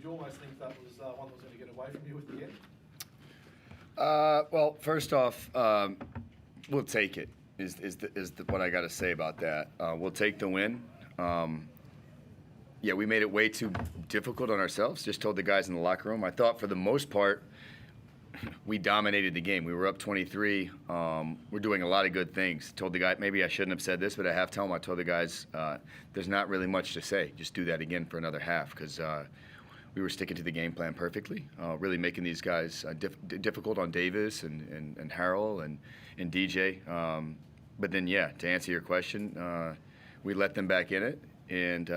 you almost think that was one that was going to get away from you at the end? Well, first off, we'll take it. What I got to say about that. We'll take the win. Yeah, we made it way too difficult on ourselves. Just told the guys in the locker room. I thought for the most part, we dominated the game. We were up 23. We're doing a lot of good things. Told the guy, maybe I shouldn't have said this, but at halftime I told the guys, there's not really much to say. Just do that again for another half, because we were sticking to the game plan perfectly, really making these guys difficult on Davis and Harrell and DJ. But then, yeah, to answer your question, we let them back in it, and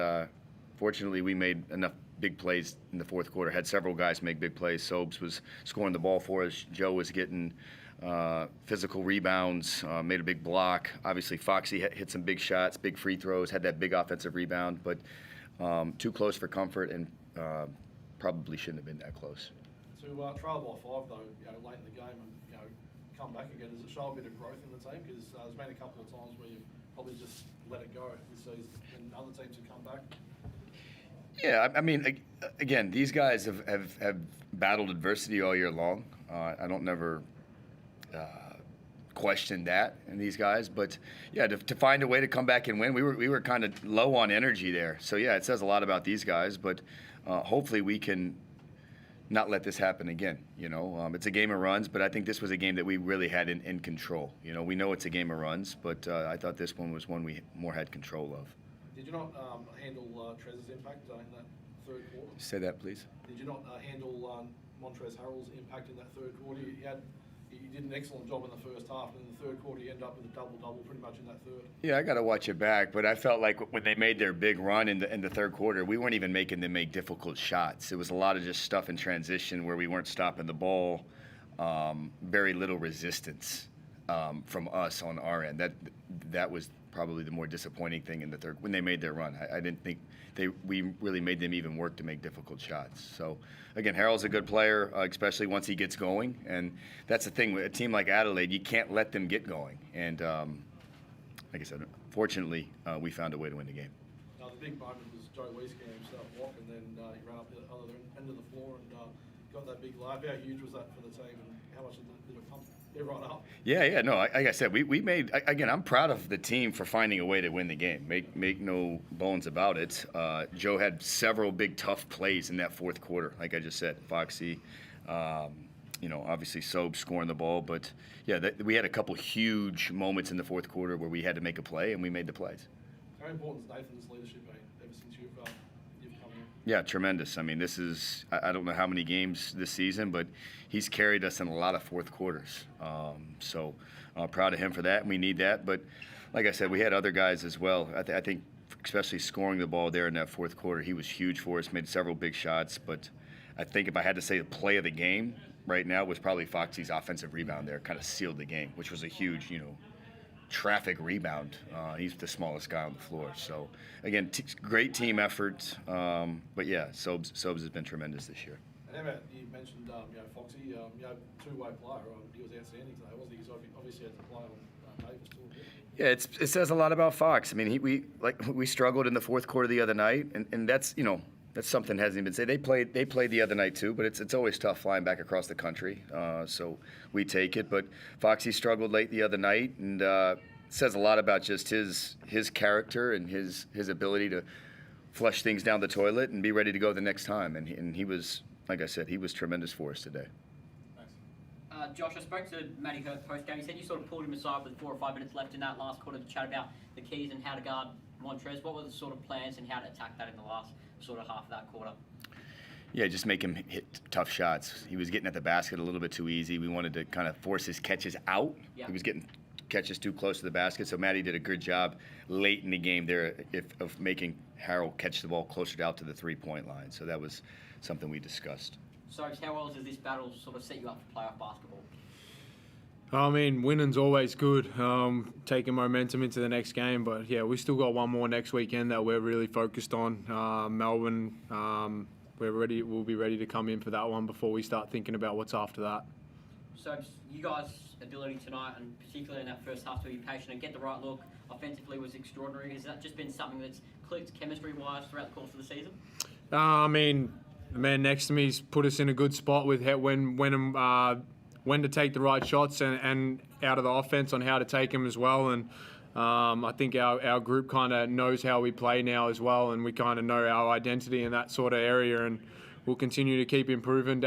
fortunately we made enough big plays in the fourth quarter. Had several guys make big plays. Sobes was scoring the ball for us. Joe was getting physical rebounds, made a big block. Obviously, Foxy hit some big shots, big free throws, had that big offensive rebound, but too close for comfort, and probably shouldn't have been that close. To trail by 5 though, late in the game, and come back again, does it show a bit of growth in the team? Because there's been a couple of times where you've probably just let it go this season, and other teams have come back. Yeah, I mean, again, these guys have battled adversity all year long. I don't never question that in these guys, but yeah, to find a way to come back and win, we were kind of low on energy there. So yeah, it says a lot about these guys, but hopefully we can not let this happen again. It's a game of runs, but I think this was a game that we really had in control. We know it's a game of runs, but I thought this one was one we more had control of. Did you not handle Trez's impact in that third quarter? Say that, please. Did you not handle Montrezl Harrell's impact in that third quarter? You did an excellent job in the first half, and in the third quarter you end up with a double-double pretty much in that third. Yeah, I got to watch it back, but I felt like when they made their big run in the third quarter, we weren't even making them make difficult shots. It was a lot of just stuff in transition where we weren't stopping the ball, very little resistance from us on our end. That was probably the more disappointing thing in the third when they made their run. I didn't think we really made them even work to make difficult shots. So again, Harrell's a good player, especially once he gets going, and that's the thing with a team like Adelaide, you can't let them get going. And like I said, fortunately, we found a way to win the game. The big moment was Joe Lee's getting himself walk, and then he ran up the other end of the floor and got that big layup. How huge was that for the team, and how much did it pump everyone up? Yeah. No, like I said, we made, again, I'm proud of the team for finding a way to win the game. Make no bones about it. Joe had several big, tough plays in that fourth quarter, like I just said. Foxy, obviously Sobe scoring the ball. But, yeah, we had a couple huge moments in the fourth quarter where we had to make a play, and we made the plays. How important has Nathan's leadership been ever since you've come in? Yeah, tremendous. I mean, this is, I don't know how many games this season, but he's carried us in a lot of fourth quarters. So proud of him for that, and we need that. But like I said, we had other guys as well. I think especially scoring the ball there in that fourth quarter, he was huge for us, made several big shots. But I think if I had to say the play of the game right now was probably Foxy's offensive rebound there, kind of sealed the game, which was a huge, traffic rebound. He's the smallest guy on the floor. So, again, great team effort. But, yeah, Sobes has been tremendous this year. And how about, you mentioned Foxy, two-way player. He was outstanding today, wasn't he? Because obviously had to play on Davis too a bit. Yeah, it says a lot about Fox. I mean, we struggled in the fourth quarter the other night, and that's, that's something that hasn't even been said. They played the other night too, but it's always tough flying back across the country. So we take it. But Foxy struggled late the other night, and it says a lot about just his character and his ability to flush things down the toilet and be ready to go the next time. And he was, like I said, he was tremendous for us today. Thanks. Josh, I spoke to Matty Hurt post-game. He said you sort of pulled him aside with 4 or 5 minutes left in that last quarter to chat about the keys and how to guard Montrez. What were the sort of plans and how to attack that in the last sort of half of that quarter? Yeah, just make him hit tough shots. He was getting at the basket a little bit too easy. We wanted to kind of force his catches out. Yeah. He was getting catches too close to the basket, so Matty did a good job late in the game there of making Harrell catch the ball closer out to the three-point line. So that was something we discussed. So how well does this battle sort of set you up for playoff basketball? I mean, winning's always good, taking momentum into the next game. But, yeah, we still got one more next weekend that we're really focused on. Melbourne, we'll be ready to come in for that one before we start thinking about what's after that. So you guys' ability tonight, and particularly in that first half, to be patient and get the right look offensively was extraordinary. Has that just been something that's clicked chemistry-wise throughout the course of the season? I mean, the man next to me's put us in a good spot with when to take the right shots and out of the offense on how to take them as well. And I think our group kind of knows how we play now as well, and we kind of know our identity in that sort of area. And we'll continue to keep improving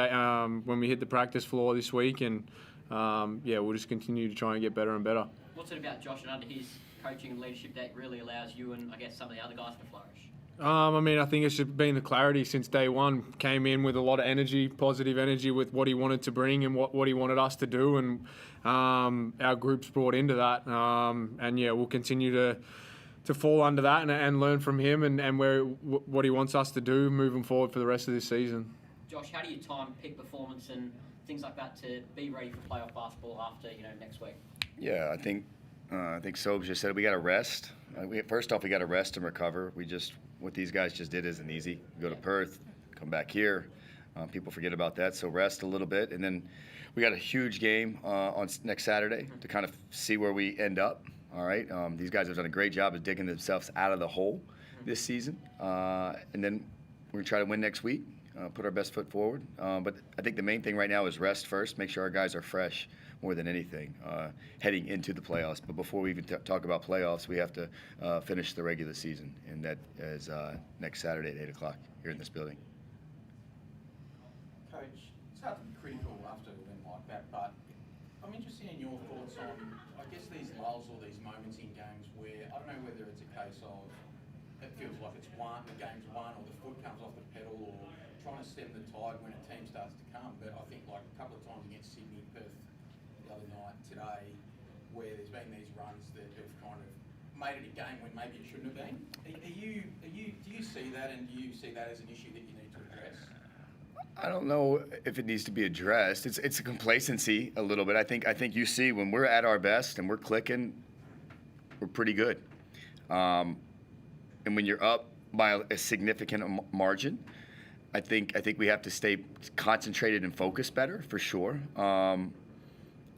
when we hit the practice floor this week. And we'll just continue to try and get better and better. What's it about Josh and under his coaching and leadership that really allows you and I guess some of the other guys to flourish? I think it's just been the clarity since day one. Came in with a lot of energy, positive energy with what he wanted to bring and what he wanted us to do, and our group's brought into that. We'll continue to fall under that and learn from him and what he wants us to do moving forward for the rest of this season. Josh, how do you time peak performance and things like that to be ready for playoff basketball after next week? Yeah, I think Sobey just said we got to rest. First off, we got to rest and recover. What these guys just did isn't easy. Go to Perth, come back here. People forget about that, so rest a little bit. And then we got a huge game on next Saturday to kind of see where we end up. All right, these guys have done a great job of digging themselves out of the hole this season. And then we're going to try to win next week, put our best foot forward. But I think the main thing right now is rest first, make sure our guys are fresh more than anything heading into the playoffs. But before we even talk about playoffs, we have to finish the regular season, and that is next Saturday at 8 o'clock here in this building. Coach, it's hard to be critical after a win like that, but I'm interested in your thoughts on, I guess, these lulls or these moments in games where, I don't know whether it's a case of it feels like the game's won, or the foot comes off the pedal, or trying to stem the tide when a team starts to come. But I think like a couple of times against Sydney, Perth the other night, today, where there's been these runs that have kind of made it a game when maybe it shouldn't have been. Do you see that, and do you see that as an issue that you need to address? I don't know if it needs to be addressed. It's a complacency a little bit. I think you see when we're at our best and we're clicking, we're pretty good. And when you're up by a significant margin, I think we have to stay concentrated and focused better for sure.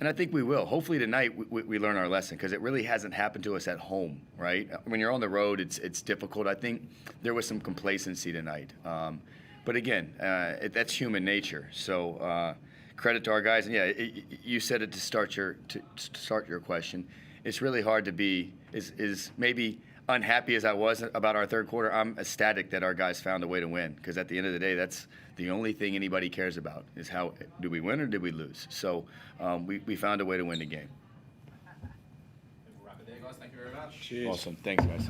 And I think we will. Hopefully tonight we learn our lesson, because it really hasn't happened to us at home, right? When you're on the road, it's difficult. I think there was some complacency tonight. But again, that's human nature. So credit to our guys. And yeah, you said it to start your question. It's really hard to be is maybe unhappy as I was about our third quarter. I'm ecstatic that our guys found a way to win, because at the end of the day, that's the only thing anybody cares about is how do we win or did we lose. So we found a way to win the game. We'll wrap it there, guys. Thank you very much. Cheers. Awesome. Thanks, guys.